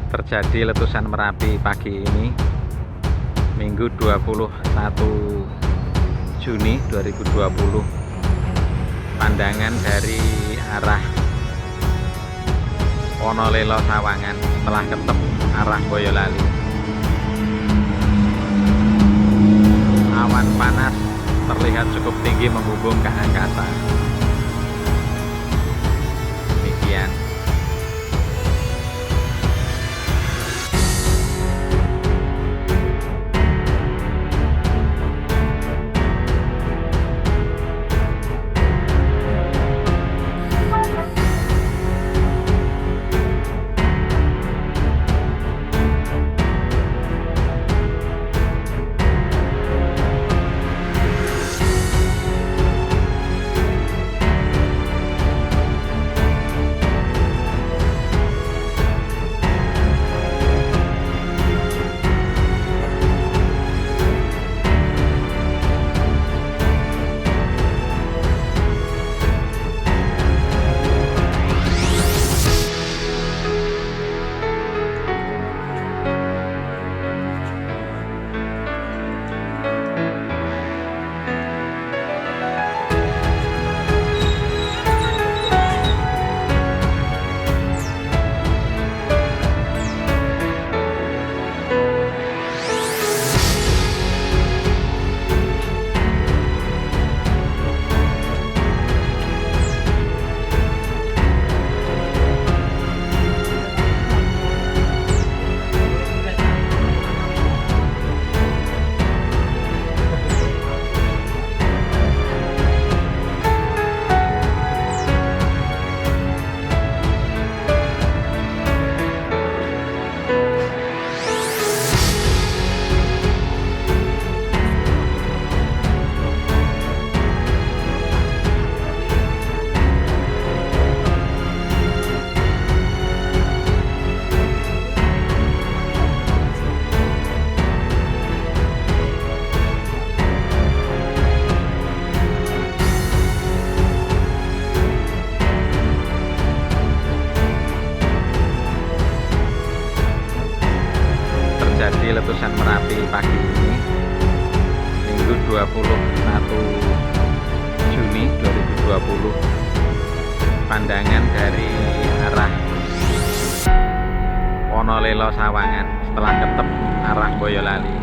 Terjadi letusan Merapi pagi ini, Minggu 21 Juni 2020. Pandangan dari arah Wonolelo Sawangan setelah ketep arah Boyolali. Awan panas terlihat cukup tinggi membumbung ke angkasa. Demikian. Terjadi letusan Merapi pagi ini, Minggu 21 Juni 2020. Pandangan dari arah Wonolelo Sawangan setelah ketep arah Boyolali.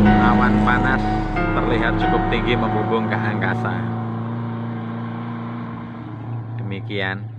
Awan panas terlihat cukup tinggi membumbung ke angkasa. Demikian.